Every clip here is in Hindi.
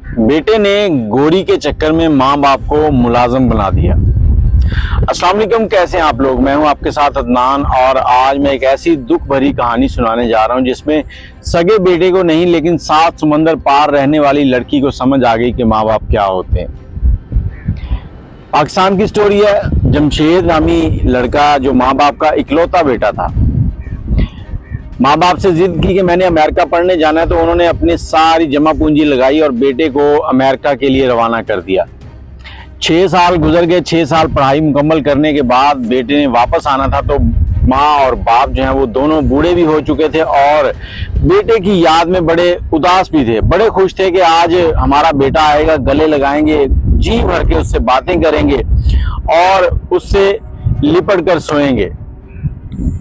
बेटे ने गोरी के चक्कर में माँ बाप को मुलाजिम बना दिया। अस्सलाम वालेकुम, कैसे हैं आप लोग। मैं हूं आपके साथ अदनान और आज मैं एक ऐसी दुख भरी कहानी सुनाने जा रहा हूं जिसमें सगे बेटे को नहीं लेकिन 7 समंदर पार रहने वाली लड़की को समझ आ गई कि माँ बाप क्या होते हैं। पाकिस्तान की स्टोरी है। जमशेद नामी लड़का जो माँ बाप का इकलौता बेटा था, माँ बाप से जिद की कि मैंने अमेरिका पढ़ने जाना है, तो उन्होंने अपनी सारी जमा पूंजी लगाई और बेटे को अमेरिका के लिए रवाना कर दिया। 6 साल गुजर गए। 6 साल पढ़ाई मुकम्मल करने के बाद बेटे ने वापस आना था, तो माँ और बाप जो हैं वो दोनों बूढ़े भी हो चुके थे और बेटे की याद में बड़े उदास भी थे। बड़े खुश थे कि आज हमारा बेटा आएगा, गले लगाएंगे, जी भर के उससे बातें करेंगे और उससे लिपट कर सोएंगे।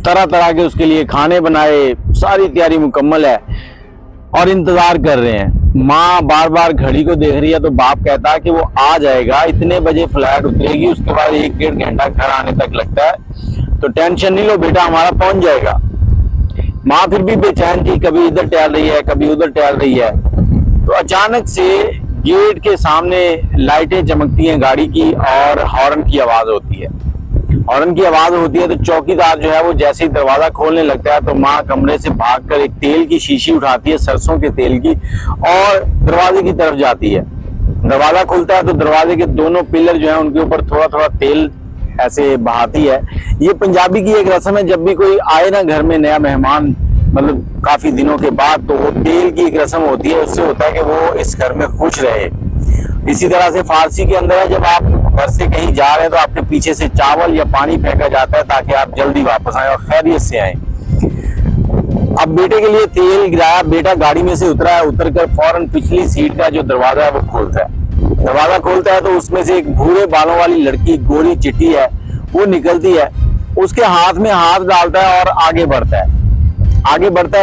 तरह तरह के उसके लिए खाने बनाए, सारी तैयारी मुकम्मल है और इंतजार कर रहे हैं। माँ बार बार घड़ी को देख रही है, तो बाप कहता है कि वो आ जाएगा, इतने बजे फ्लाइट उतरेगी, उसके बाद 1-1.5 घंटा घर आने तक लगता है, तो टेंशन नहीं लो बेटा, हमारा पहुंच जाएगा। माँ फिर भी बेचैन थी, कभी इधर टहल रही है, कभी उधर टहल रही है। तो अचानक से गेट के सामने लाइटें चमकती हैं गाड़ी की और हॉर्न की आवाज होती है। हॉर्न की आवाज होती है तो चौकीदार जो है वो जैसे ही दरवाजा खोलने लगता है, तो माँ कमरे से भागकर एक तेल की शीशी उठाती है, सरसों के तेल की, और दरवाजे की तरफ जाती है। दरवाजा खुलता है तो दरवाजे के दोनों पिलर जो है उनके ऊपर थोड़ा थोड़ा तेल ऐसे बहाती है। ये पंजाबी की एक रस्म है, जब भी कोई आए ना घर में नया मेहमान, मतलब काफी दिनों के बाद, तो वो तेल की एक रस्म होती है, उससे होता है कि वो इस घर में खुश रहे। इसी तरह से फारसी के अंदर है, जब आप घर से कहीं जा रहे हैं तो आपके पीछे से चावल या पानी फेंका जाता है ताकि आप जल्दी वापस आए और खैरियत से आए। अब बेटे के लिए तेल गिराया, बेटा गाड़ी में से उतरा है, उतरकर फौरन पिछली सीट का जो दरवाजा है वो खोलता है। दरवाजा खोलता है तो उसमें से एक भूरे बालों वाली लड़की, गोरी चिट्टी है, वो निकलती है, उसके हाथ में हाथ डालता है और आगे बढ़ता है।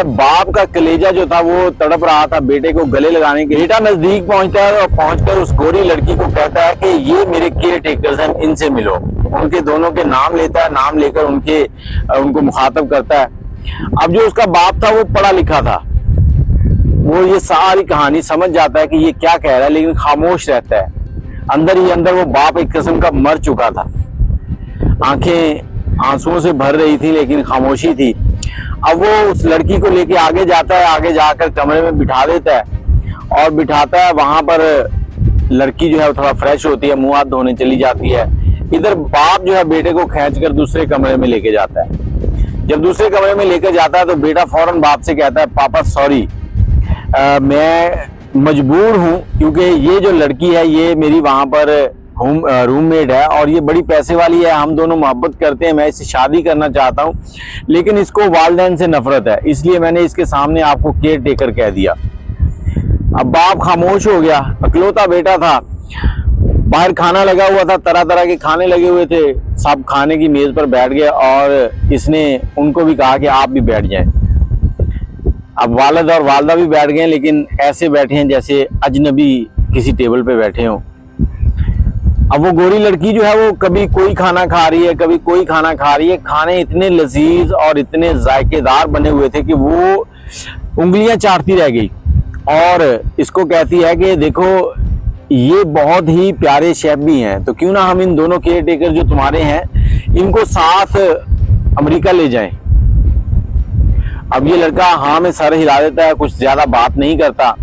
बाप का कलेजा जो था वो तड़प रहा था बेटे को गले लगाने के। बेटा नजदीक पहुंचता है और पहुंचकर उस गोरी लड़की को कहता है कि ये मेरे केयर टेकर्स हैं, इनसे मिलो। उनके दोनों के नाम लेता है, नाम लेकर उनको मुखातब करता है। अब जो उसका बाप था वो पढ़ा लिखा था, वो ये सारी कहानी समझ जाता है कि ये क्या कह रहा है, लेकिन खामोश रहता है। अंदर ही अंदर वो बाप एक किस्म का मर चुका था। आंखें आंसुओं से भर रही थी लेकिन खामोशी थी। अब वो उस लड़की को लेके आगे जाता है, आगे जाकर कमरे में बिठा देता है और बिठाता है। वहां पर लड़की जो है वो थोड़ा फ्रेश होती है, मुंह हाथ धोने चली जाती है। इधर बाप जो है बेटे को खींचकर दूसरे कमरे में लेके जाता है। जब दूसरे कमरे में लेकर जाता है तो बेटा फौरन बाप से कहता है, पापा सॉरी, मैं मजबूर हूँ, क्योंकि ये जो लड़की है ये मेरी वहां पर रूममेट है और ये बड़ी पैसे वाली है, हम दोनों मोहब्बत करते हैं, मैं इससे शादी करना चाहता हूँ, लेकिन इसको वालिदैन से नफरत है, इसलिए मैंने इसके सामने आपको केयर टेकर कह दिया। अब बाप खामोश हो गया, इकलौता बेटा था। बाहर खाना लगा हुआ था, तरह तरह के खाने लगे हुए थे, सब खाने की मेज पर बैठ गए और इसने उनको भी कहा कि आप भी बैठ जाएं। अब वालिद और वालदा भी बैठ गए, लेकिन ऐसे बैठे हैं जैसे अजनबी किसी टेबल पे बैठे हों। अब वो गोरी लड़की जो है वो कभी कोई खाना खा रही है, कभी कोई खाना खा रही है। खाने इतने लजीज और इतने जायकेदार बने हुए थे कि वो उंगलियां चाटती रह गई और इसको कहती है कि देखो ये बहुत ही प्यारे शेफ भी हैं, तो क्यों ना हम इन दोनों केयर टेकर जो तुम्हारे हैं इनको साथ अमेरिका ले जाएं। अब ये लड़का हाँ में सर हिला देता है, कुछ ज्यादा बात नहीं करता।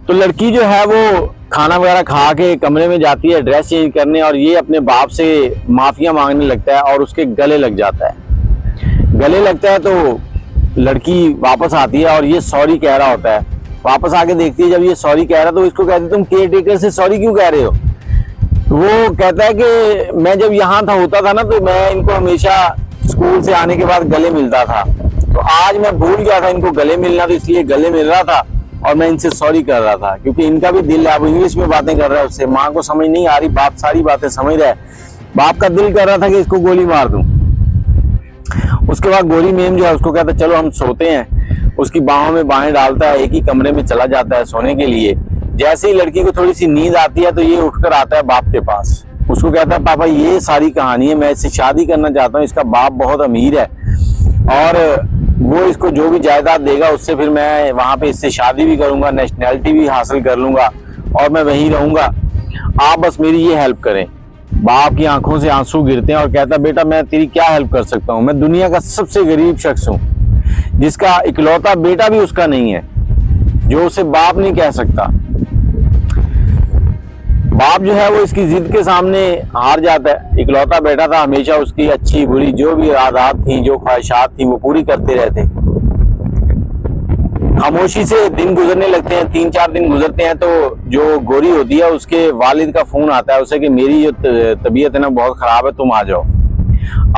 तो लड़की जो है वो खाना वगैरह खा के कमरे में जाती है ड्रेस चेंज करने और ये अपने बाप से माफिया मांगने लगता है और उसके गले लग जाता है। गले लगता है तो लड़की वापस आती है और ये सॉरी कह रहा होता है। वापस आके देखती है, जब ये सॉरी कह रहा तो इसको कहती है, तुम केयर टेकर से सॉरी क्यों कह रहे हो। वो कहता है कि मैं जब यहाँ होता था ना, तो मैं इनको हमेशा स्कूल से आने के बाद गले मिलता था, तो आज मैं भूल गया था इनको गले मिलना, तो इसलिए गले मिल रहा था और मैं इनसे सॉरी कर रहा था, क्योंकि इनका भी दिल है। अब इंग्लिश में बातें कर रहा है उससे, माँ को समझ नहीं आ रही, बाप सारी बातें समझ रहा है। बाप का दिल कर रहा था कि इसको गोली मार दूं। उसके बाद गोरी मेम जो है उसको कहता है चलो हम सोते हैं। उसकी बाहों में बाहें डालता है, एक ही कमरे में चला जाता है सोने के लिए। जैसे ही लड़की को थोड़ी सी नींद आती है तो ये उठकर आता है बाप के पास। उसको कहता है पापा ये सारी कहानी है, मैं इससे शादी करना चाहता हूँ, इसका बाप बहुत अमीर है और वो इसको जो भी जायदाद देगा उससे फिर मैं वहां पे इससे शादी भी करूंगा, नेशनैलिटी भी हासिल कर लूंगा और मैं वहीं रहूंगा। आप बस मेरी ये हेल्प करें। बाप की आंखों से आंसू गिरते हैं और कहता बेटा मैं तेरी क्या हेल्प कर सकता हूँ, मैं दुनिया का सबसे गरीब शख्स हूँ जिसका इकलौता बेटा भी उसका नहीं है, जो उसे बाप नहीं कह सकता। बाप जो है वो इसकी जिद के सामने हार जाता है। इकलौता बेटा था, हमेशा उसकी अच्छी बुरी जो भी आदत थी, जो ख्वाहिशात थी वो पूरी करते रहते। खामोशी से दिन गुजरने लगते हैं, 3-4 दिन गुजरते हैं तो जो गोरी होती है उसके वालिद का फोन आता है उसे कि मेरी जो तबीयत है ना बहुत खराब है, तुम आ जाओ।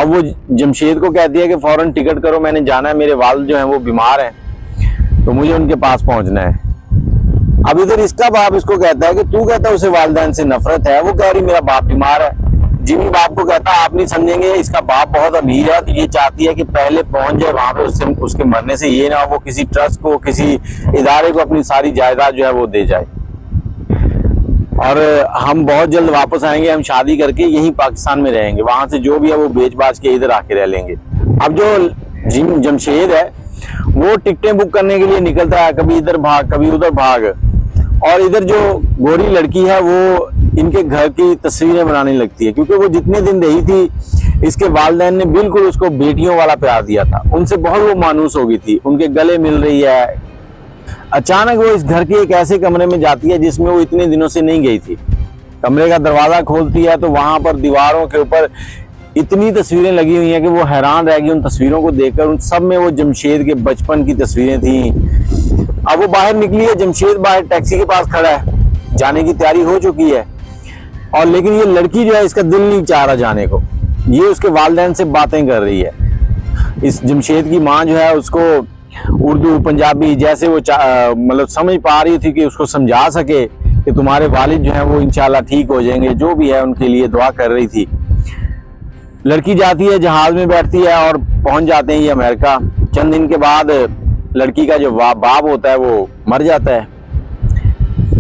अब वो जमशेद को कहती है कि फौरन टिकट करो, मैंने जाना है, मेरे वालिद जो है वो बीमार हैं तो मुझे उनके पास पहुंचना है। अब इधर इसका बाप इसको कहता है कि तू कहता है उसे वालिदैन से नफरत है, वो कह रही मेरा बाप बीमार है। जिमी बाप को कहता है आप नहीं समझेंगे, इसका बाप बहुत अमीर है तो ये चाहती है कि पहले पहुंच जाए वहां पे, उसके मरने से ये ना वो किसी ट्रस्ट को, किसी इदारे को अपनी सारी जायदाद जो है वो दे जाए और हम बहुत जल्द वापस आएंगे, हम शादी करके यहीं पाकिस्तान में रहेंगे, वहां से जो भी है वो बेच बाच के इधर आके रह लेंगे। अब जो जमशेद है वो टिकटें बुक करने के लिए निकलता है, कभी इधर भाग कभी उधर भाग, और इधर जो गोरी लड़की है वो इनके घर की तस्वीरें बनाने लगती है, क्योंकि वो जितने दिन रही थी इसके वालिदैन ने बिल्कुल उसको बेटियों वाला प्यार दिया था, उनसे बहुत वो मानूस हो गई थी, उनके गले मिल रही है। अचानक वो इस घर के एक ऐसे कमरे में जाती है जिसमें वो इतने दिनों से नहीं गई थी। कमरे का दरवाजा खोलती है तो वहां पर दीवारों के ऊपर इतनी तस्वीरें लगी हुई हैं कि वो हैरान रह गई उन तस्वीरों को देखकर। उन सब में वो जमशेद के बचपन की तस्वीरें थी। अब वो बाहर निकली है, जमशेद बाहर टैक्सी के पास खड़ा है, जाने की तैयारी हो चुकी है, और लेकिन ये लड़की जो है इसका दिल नहीं चाह रहा जाने को, ये उसके वालिदैन से बातें कर रही है। इस जमशेद की माँ जो है उसको उर्दू पंजाबी जैसे वो मतलब समझ पा रही थी कि उसको समझा सके कि तुम्हारे वालिद जो है वो इंशाल्लाह ठीक हो जाएंगे, जो भी है उनके लिए दुआ कर रही थी। लड़की जाती है, जहाज में बैठती है और पहुंच जाते हैं ये अमेरिका। चंद दिन के बाद लड़की का जो बाप होता है वो मर जाता है।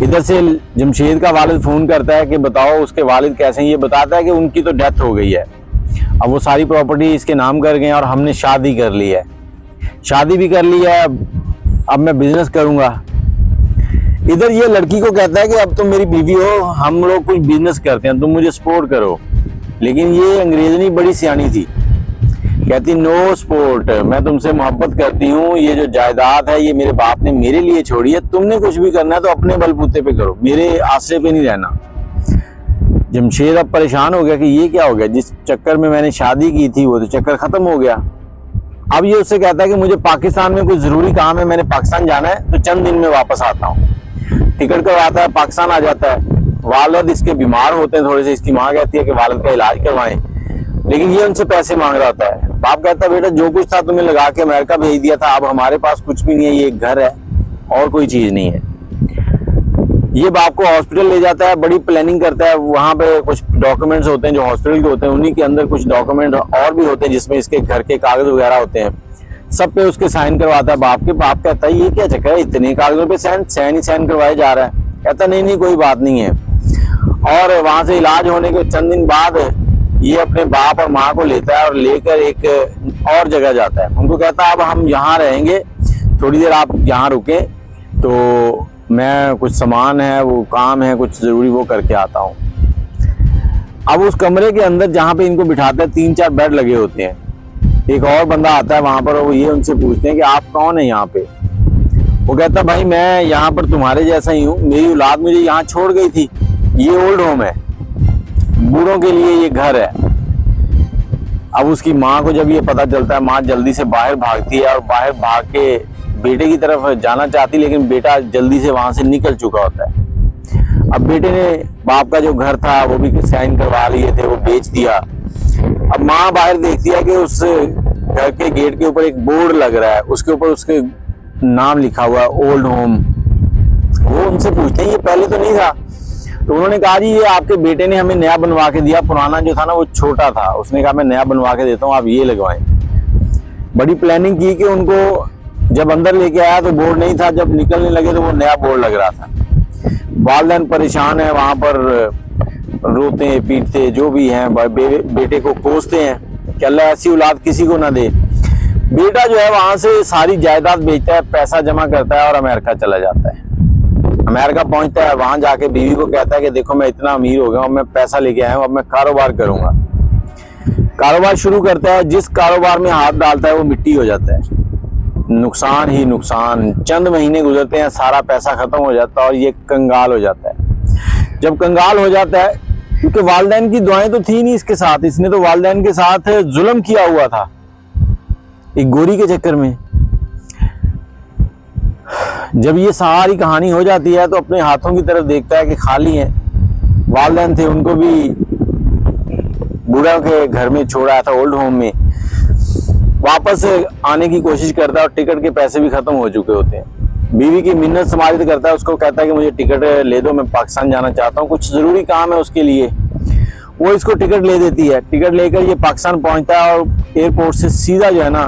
इधर से जमशेद का वालिद फोन करता है कि बताओ उसके वालिद कैसे हैं। ये बताता है कि उनकी तो डेथ हो गई है, अब वो सारी प्रॉपर्टी इसके नाम कर गए और हमने शादी कर ली है, शादी भी कर ली है, अब मैं बिजनेस करूंगा। इधर ये लड़की को कहता है कि अब तुम मेरी बीवी हो, हम लोग कुछ बिजनेस करते हैं, तुम मुझे सपोर्ट करो। लेकिन ये अंग्रेजनी बड़ी सियानी थी, कहती नो सपोर्ट, मैं तुमसे मोहब्बत करती हूँ, ये जो जायदाद है ये मेरे बाप ने मेरे लिए छोड़ी है, तुमने कुछ भी करना है तो अपने बलबूते पे करो, मेरे आसरे पे नहीं रहना। जमशेद अब परेशान हो गया कि ये क्या हो गया, जिस चक्कर में मैंने शादी की थी वो तो चक्कर खत्म हो गया। अब ये उससे कहता है कि मुझे पाकिस्तान में कुछ जरूरी काम है, मैंने पाकिस्तान जाना है तो चंद दिन में वापस आता हूँ। टिकट करवाता है, पाकिस्तान आ जाता है। वालिद इसके बीमार होते हैं थोड़े से, इसकी माँ कहती है कि वालिद का इलाज करवाएं, लेकिन ये उनसे पैसे मांग रहा होता है। बाप कहता है बेटा जो कुछ था तुम्हें लगा के अमेरिका भेज दिया था, अब हमारे पास कुछ भी नहीं है, ये एक घर है और कोई चीज नहीं है। ये बाप को हॉस्पिटल ले जाता है, बड़ी प्लानिंग करता है, वहां पे कुछ डॉक्यूमेंट्स होते हैं जो हॉस्पिटल के होते हैं, उन्हीं के अंदर कुछ डॉक्यूमेंट और भी होते हैं जिसमें इसके घर के कागज वगैरह होते हैं, सब पे उसके साइन करवाता है बाप के। बाप कहता है ये क्या चक्कर है, इतने कागजों पे साइन करवाया जा रहा है। कहता नहीं कोई बात नहीं है। और वहां से इलाज होने के चंद दिन बाद ये अपने बाप और माँ को लेता है और लेकर एक और जगह जाता है। उनको कहता है अब हम यहाँ रहेंगे, थोड़ी देर आप यहाँ रुके तो मैं कुछ सामान है, वो काम है कुछ जरूरी, वो करके आता हूँ। अब उस कमरे के अंदर जहाँ पे इनको बिठाते हैं 3-4 बेड लगे होते हैं। एक और बंदा आता है वहां पर, वो ये उनसे पूछते हैं कि आप कौन है यहाँ पे। वो कहता भाई मैं यहाँ पर तुम्हारे जैसा ही हूँ, मेरी औलाद मुझे यहाँ छोड़ गई थी, ये ओल्ड होम है, बूढ़ों के लिए ये घर है। अब उसकी माँ को जब ये पता चलता है, माँ जल्दी से बाहर भागती है और बाहर भाग के बेटे की तरफ जाना चाहती, लेकिन बेटा जल्दी से वहां से निकल चुका होता है। अब बेटे ने बाप का जो घर था वो भी साइन करवा लिए थे, वो बेच दिया। अब माँ बाहर देखती है कि उस घर के गेट के ऊपर एक बोर्ड लग रहा है, उसके ऊपर उसके नाम लिखा हुआ है ओल्ड होम। वो उनसे पूछते हैं ये पहले तो नहीं था, तो उन्होंने कहा जी ये आपके बेटे ने हमें नया बनवा के दिया, पुराना जो था ना वो छोटा था, उसने कहा मैं नया बनवा के देता हूँ, आप ये लगवाएं। बड़ी प्लानिंग की कि उनको जब अंदर लेके आया तो बोर्ड नहीं था, जब निकलने लगे तो वो नया बोर्ड लग रहा था। वालिदैन परेशान है, वहां पर रोते पीटते जो भी हैं, बेटे को कोसते हैं कि अल्लाह ऐसी औलाद किसी को ना दे। बेटा जो है वहां से सारी जायदाद बेचता है, पैसा जमा करता है और अमेरिका चला जाता है। अमेरिका पहुंचता है, वहां जाके बीवी को कहता है कि देखो मैं इतना अमीर हो गया हूं, मैं पैसा लेके आया हूं, अब मैं कारोबार करूंगा। कारोबार शुरू करता है, जिस कारोबार में हाथ डालता है वो मिट्टी हो जाता है, नुकसान ही नुकसान। चंद महीने गुजरते हैं, सारा पैसा खत्म हो जाता है और ये कंगाल हो जाता है। जब कंगाल हो जाता है, क्योंकि वालिदैन की दुआएं तो थी नहीं इसके साथ, इसने तो वालिदैन के साथ जुल्म किया हुआ था एक गोरी के चक्कर में। जब ये सारी कहानी हो जाती है तो अपने हाथों की तरफ देखता है कि खाली हैं। वालिदैन थे, उनको भी बूढ़ा के घर में छोड़ा था, ओल्ड होम में। वापस आने की कोशिश करता है और टिकट के पैसे भी खत्म हो चुके होते हैं। बीवी की मिन्नत समारित करता है, उसको कहता है कि मुझे टिकट ले दो, मैं पाकिस्तान जाना चाहता हूँ, कुछ जरूरी काम है उसके लिए। वो इसको टिकट ले देती है। टिकट लेकर ये पाकिस्तान पहुंचता है और एयरपोर्ट से सीधा जो है ना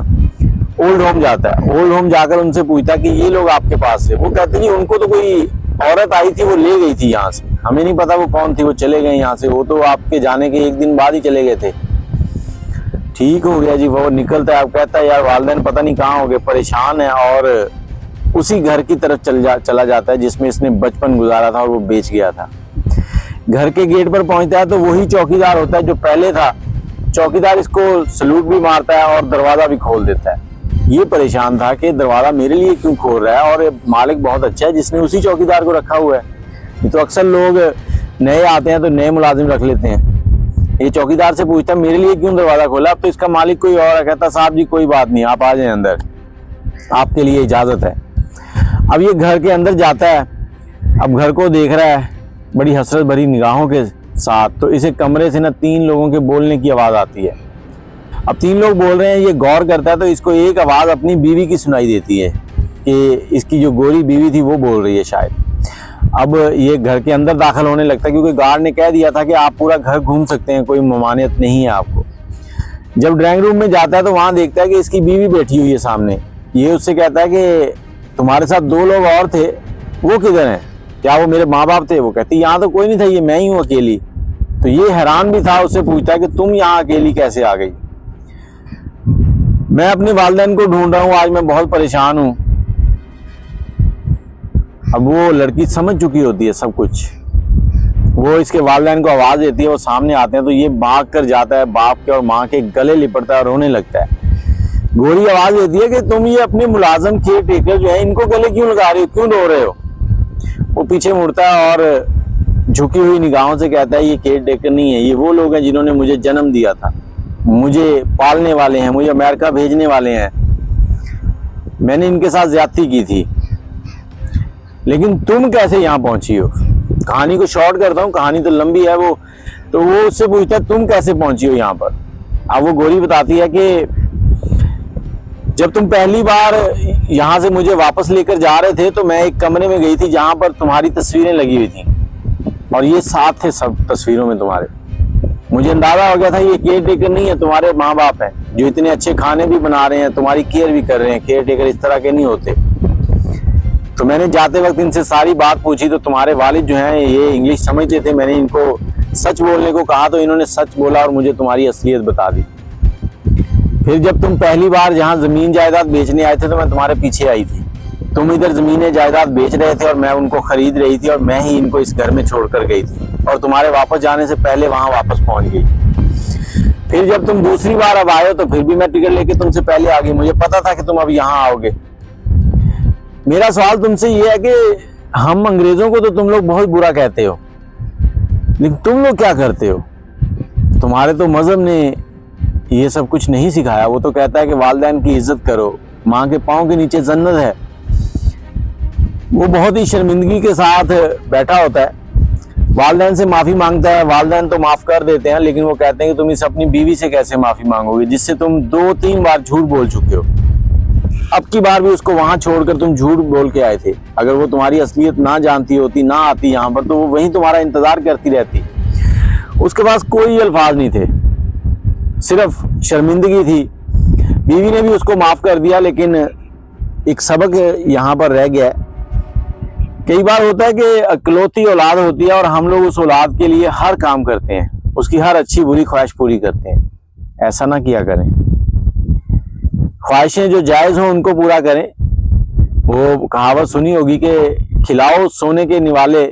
ओल्ड होम जाता है। ओल्ड होम जाकर उनसे पूछता है कि ये लोग आपके पास है। वो कहते हैं उनको तो कोई औरत आई थी, वो ले गई थी यहाँ से, हमें नहीं पता वो कौन थी, वो चले गए यहाँ से, वो तो आपके जाने के एक दिन बाद ही चले गए थे। ठीक हो गया जी। वो निकलता है, आप कहता है यार वालिदैन पता नहीं कहाँ हो गए, परेशान है, और उसी घर की तरफ चला जाता है जिसमें इसने बचपन गुजारा था और वो बेच गया था। घर के गेट पर पहुंचता है तो वही चौकीदार होता है जो पहले था। चौकीदार इसको सलूट भी मारता है और दरवाजा भी खोल देता है। ये परेशान था कि दरवाजा मेरे लिए क्यों खोल रहा है, और मालिक बहुत अच्छा है जिसने उसी चौकीदार को रखा हुआ है। ये तो अक्सर लोग नए आते हैं तो नए मुलाजिम रख लेते हैं। ये चौकीदार से पूछता है मेरे लिए क्यों दरवाजा खोला। अब तो इसका मालिक कोई और है। कहता साहब जी कोई बात नहीं, आप आ जाए अंदर, आपके लिए इजाजत है। अब ये घर के अंदर जाता है, अब घर को देख रहा है बड़ी हसरत भरी निगाहों के साथ। तो इसे कमरे से ना 3 लोगों के बोलने की आवाज आती है। अब 3 लोग बोल रहे हैं, ये गौर करता है तो इसको एक आवाज अपनी बीवी की सुनाई देती है कि इसकी जो गोरी बीवी थी वो बोल रही है शायद। अब ये घर के अंदर दाखिल होने लगता है क्योंकि गार्ड ने कह दिया था कि आप पूरा घर घूम सकते हैं, कोई ममानियत नहीं है आपको। जब ड्राइंग रूम में जाता है तो वहां देखता है कि इसकी बीवी बैठी हुई है सामने। ये उससे कहता है कि तुम्हारे साथ 2 लोग और थे, वो किधर हैं? क्या वो मेरे माँ बाप थे? वो कहती यहाँ तो कोई नहीं था, ये मैं ही हूँ अकेली। तो ये हैरान भी था, उससे पूछता है कि तुम यहाँ अकेली कैसे आ गई? मैं अपने वालिदैन को ढूंढ रहा हूँ, आज मैं बहुत परेशान हूँ। अब वो लड़की समझ चुकी होती है सब कुछ। वो इसके वालिदैन को आवाज देती है, वो सामने आते हैं तो ये भाग कर जाता है, बाप के और माँ के गले लिपटता है और रोने लगता है। गोरी आवाज देती है कि तुम ये अपने मुलाजिम केयर टेकर जो है इनको गले क्यों लगा रहे हो, क्यों रो रहे हो? वो पीछे मुड़ता है और झुकी हुई निगाहों से कहता है ये केयर टेकर नहीं है, ये वो लोग हैं जिन्होंने मुझे जन्म दिया था, मुझे पालने वाले हैं, मुझे अमेरिका भेजने वाले हैं। मैंने इनके साथ ज्यादती की थी, लेकिन तुम कैसे यहाँ पहुंची हो? कहानी को शॉर्ट करता हूँ, कहानी तो लंबी है। वो उससे पूछता है तुम कैसे पहुंची हो यहाँ पर? अब वो गोरी बताती है कि जब तुम पहली बार यहाँ से मुझे वापस लेकर जा रहे थे तो मैं एक कमरे में गई थी जहां पर तुम्हारी तस्वीरें लगी हुई थी और ये साथ थे सब तस्वीरों में तुम्हारे। मुझे अंदाजा हो गया था ये केयर टेकर नहीं है, तुम्हारे माँ बाप हैं जो इतने अच्छे खाने भी बना रहे हैं, तुम्हारी केयर भी कर रहे हैं। केयर टेकर इस तरह के नहीं होते। तो मैंने जाते वक्त इनसे सारी बात पूछी तो तुम्हारे वालिद जो हैं ये इंग्लिश समझते थे। मैंने इनको सच बोलने को कहा तो इन्होंने सच बोला और मुझे तुम्हारी असलियत बता दी। फिर जब तुम पहली बार जहाँ जमीन जायदाद बेचने आए थे तो मैं तुम्हारे पीछे आई थी। तुम इधर जमीनें जायदाद बेच रहे थे और मैं उनको खरीद रही थी और मैं ही इनको इस घर में छोड़कर गई थी और तुम्हारे वापस जाने से पहले वहां वापस पहुंच गई। फिर जब तुम दूसरी बार अब आए हो तो फिर भी मैं टिकट लेके तुमसे पहले आ गई। मुझे पता था कि तुम अब यहाँ आओगे। मेरा सवाल तुमसे ये है कि हम अंग्रेजों को तो तुम लोग बहुत बुरा कहते हो, लेकिन तुम लोग क्या करते हो? तुम्हारे तो मजहब ने ये सब कुछ नहीं सिखाया। वो तो कहता है कि वालिदैन की इज्जत करो, माँ के पाँव के नीचे जन्नत है। वो बहुत ही शर्मिंदगी के साथ बैठा होता है, वालिदैन से माफी मांगता है। वालिदैन तो माफ कर देते हैं, लेकिन वो कहते हैं कि तुम इस अपनी बीवी से कैसे माफी मांगोगे जिससे तुम 2-3 बार झूठ बोल चुके हो। अब की बार भी उसको वहां छोड़कर तुम झूठ बोल के आए थे। अगर वो तुम्हारी असलियत ना जानती होती, ना आती यहाँ पर, तो वो वहीं तुम्हारा इंतजार करती रहती। उसके पास कोई अल्फाज नहीं थे, सिर्फ शर्मिंदगी थी। बीवी ने भी उसको माफ कर दिया, लेकिन एक सबक यहाँ पर रह गया। कई बार होता है कि अकलौती औलाद होती है और हम लोग उस औलाद के लिए हर काम करते हैं, उसकी हर अच्छी बुरी ख्वाहिश पूरी करते हैं। ऐसा ना किया करें। ख्वाहिशें जो जायज़ हों उनको पूरा करें। वो कहावत सुनी होगी कि खिलाओ सोने के निवाले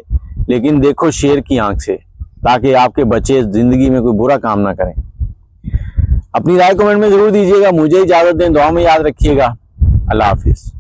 लेकिन देखो शेर की आंख से, ताकि आपके बच्चे जिंदगी में कोई बुरा काम ना करें। अपनी राय कमेंट में जरूर दीजिएगा। मुझे इजाजत दें, दुआ में याद रखिएगा। अल्लाह हाफिज।